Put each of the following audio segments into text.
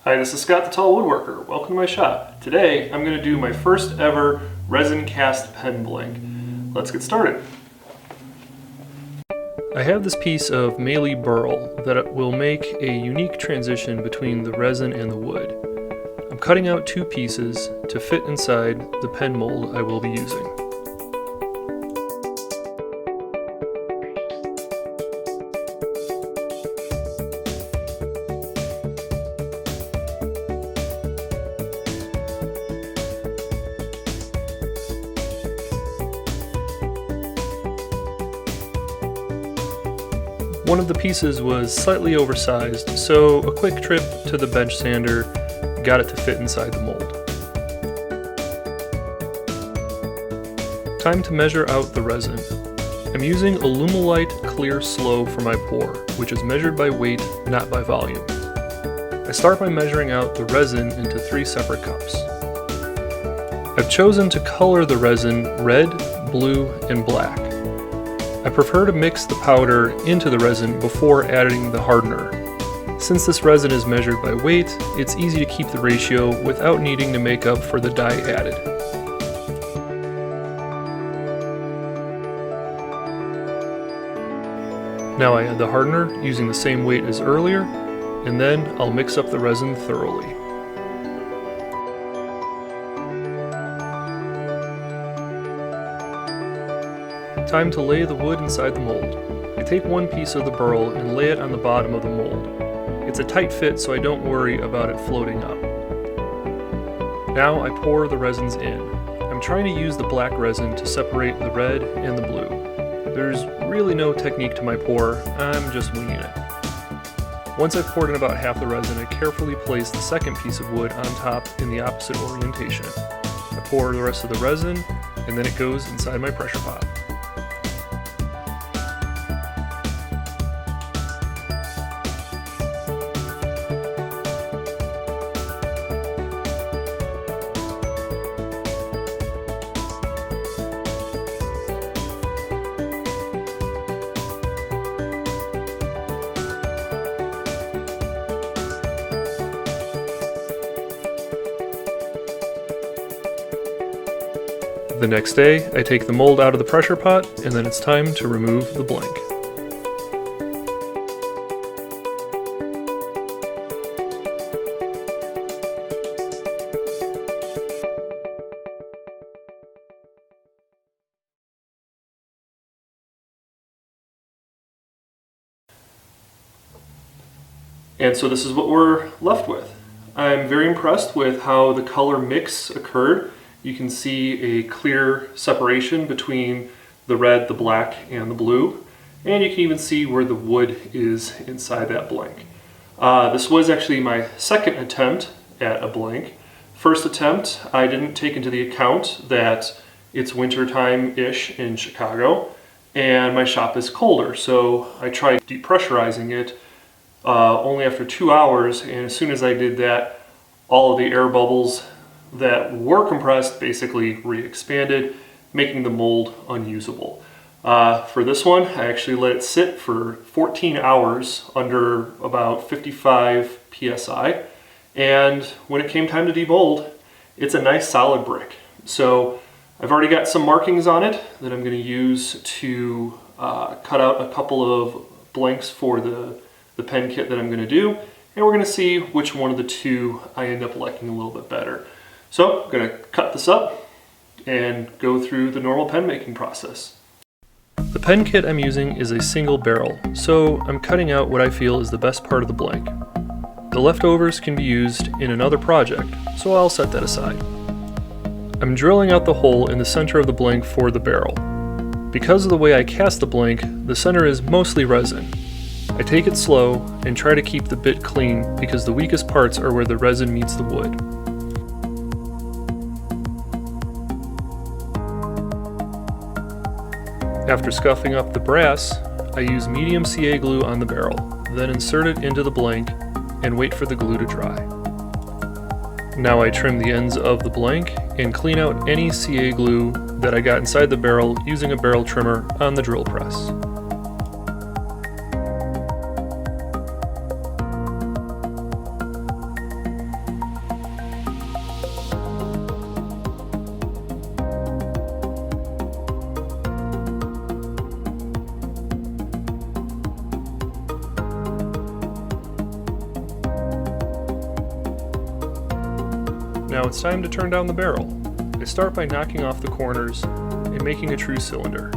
Hi, this is Scott the Tall Woodworker. Welcome to my shop. Today I'm going to do my first ever resin cast pen blank. Let's get started. I have this piece of Mealy burl that will make a unique transition between the resin and the wood. I'm cutting out two pieces to fit inside the pen mold I will be using. One of the pieces was slightly oversized, so a quick trip to the bench sander got it to fit inside the mold. Time to measure out the resin. I'm using Alumilite Clear Slow for my pour, which is measured by weight, not by volume. I start by measuring out the resin into 3 separate cups. I've chosen to color the resin red, blue, and black. I prefer to mix the powder into the resin before adding the hardener. Since this resin is measured by weight, it's easy to keep the ratio without needing to make up for the dye added. Now I add the hardener using the same weight as earlier, and then I'll mix up the resin thoroughly. Time to lay the wood inside the mold. I take one piece of the burl and lay it on the bottom of the mold. It's a tight fit, so I don't worry about it floating up. Now I pour the resins in. I'm trying to use the black resin to separate the red and the blue. There's really no technique to my pour, I'm just winging it. Once I've poured in about half the resin, I carefully place the second piece of wood on top in the opposite orientation. I pour the rest of the resin, and then it goes inside my pressure pot. The next day, I take the mold out of the pressure pot, and then it's time to remove the blank. And so this is what we're left with. I'm very impressed with how the color mix occurred. You can see a clear separation between the red, the black, and the blue. And you can even see where the wood is inside that blank. This was actually my second attempt at a blank. First attempt, I didn't take into the account that it's winter time-ish in Chicago, and my shop is colder. So I tried depressurizing it only after 2 hours, and as soon as I did that, all of the air bubbles that were compressed basically re-expanded, making the mold unusable. For this one, I actually let it sit for 14 hours under about 55 psi, and when it came time to demold, it's a nice solid brick. So I've already got some markings on it that I'm going to use to cut out a couple of blanks for the pen kit that I'm going to do, and we're going to see which one of the two I end up liking a little bit better. So I'm going to cut this up and go through the normal pen making process. The pen kit I'm using is a single barrel, so I'm cutting out what I feel is the best part of the blank. The leftovers can be used in another project, so I'll set that aside. I'm drilling out the hole in the center of the blank for the barrel. Because of the way I cast the blank, the center is mostly resin. I take it slow and try to keep the bit clean because the weakest parts are where the resin meets the wood. After scuffing up the brass, I use medium CA glue on the barrel, then insert it into the blank and wait for the glue to dry. Now I trim the ends of the blank and clean out any CA glue that I got inside the barrel using a barrel trimmer on the drill press. Now it's time to turn down the barrel. I start by knocking off the corners and making a true cylinder.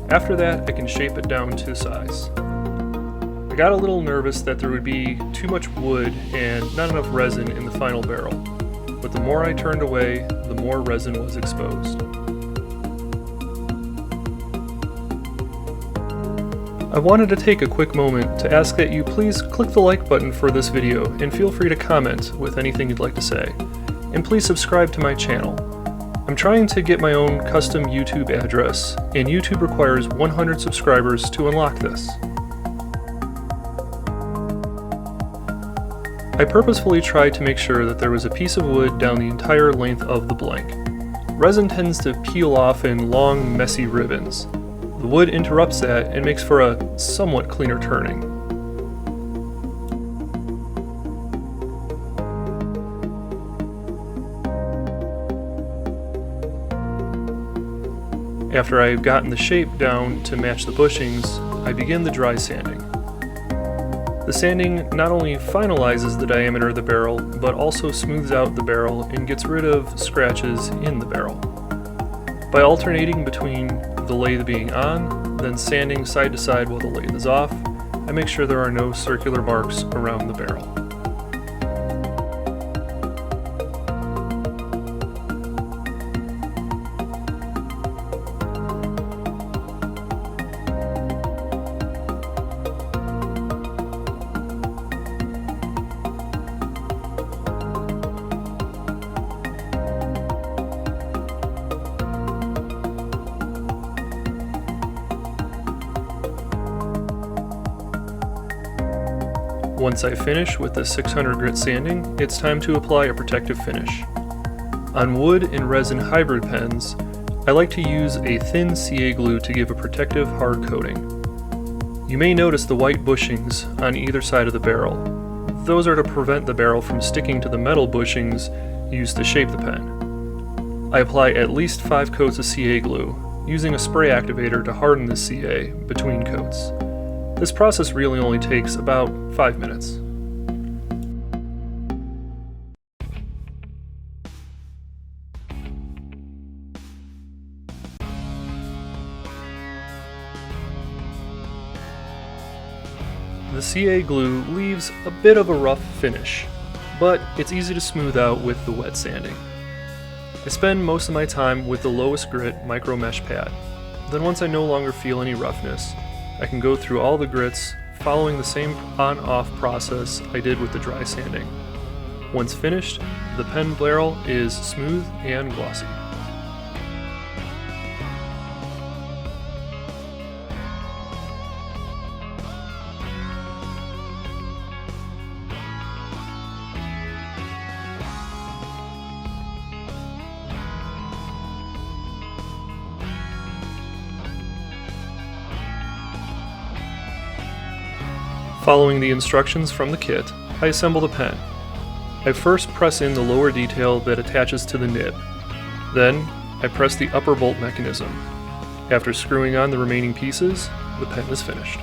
After that, I can shape it down to size. I got a little nervous that there would be too much wood and not enough resin in the final barrel, but the more I turned away, the more resin was exposed. I wanted to take a quick moment to ask that you please click the like button for this video and feel free to comment with anything you'd like to say. And please subscribe to my channel. I'm trying to get my own custom YouTube address, and YouTube requires 100 subscribers to unlock this. I purposefully tried to make sure that there was a piece of wood down the entire length of the blank. Resin tends to peel off in long, messy ribbons. The wood interrupts that and makes for a somewhat cleaner turning. After I've gotten the shape down to match the bushings, I begin the dry sanding. The sanding not only finalizes the diameter of the barrel, but also smooths out the barrel and gets rid of scratches in the barrel. By alternating between the lathe being on, then sanding side to side while the lathe is off, I make sure there are no circular marks around the barrel. Once I finish with the 600 grit sanding, it's time to apply a protective finish. On wood and resin hybrid pens, I like to use a thin CA glue to give a protective hard coating. You may notice the white bushings on either side of the barrel. Those are to prevent the barrel from sticking to the metal bushings used to shape the pen. I apply at least 5 coats of CA glue, using a spray activator to harden the CA between coats. This process really only takes about 5 minutes. The CA glue leaves a bit of a rough finish, but it's easy to smooth out with the wet sanding. I spend most of my time with the lowest grit micro mesh pad. Then once I no longer feel any roughness, I can go through all the grits, following the same on-off process I did with the dry sanding. Once finished, the pen barrel is smooth and glossy. Following the instructions from the kit, I assemble the pen. I first press in the lower detail that attaches to the nib. Then, I press the upper bolt mechanism. After screwing on the remaining pieces, the pen is finished.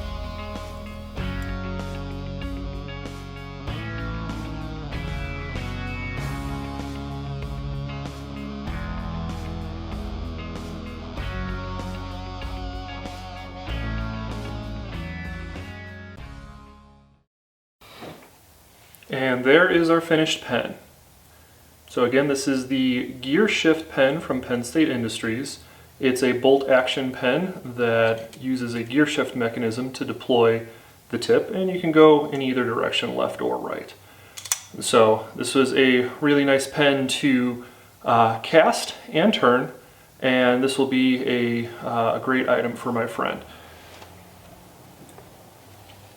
And there is our finished pen. So again, this is the Gear Shift pen from Penn State Industries. It's a bolt action pen that uses a gear shift mechanism to deploy the tip, and you can go in either direction, left or right. So this was a really nice pen to cast and turn, and this will be a great item for my friend.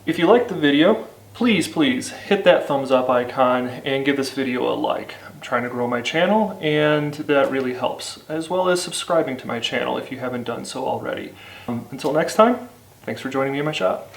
If you liked the video, please hit that thumbs up icon and give this video a like. I'm trying to grow my channel, and that really helps, as well as subscribing to my channel if you haven't done so already. Until next time, thanks for joining me in my shop.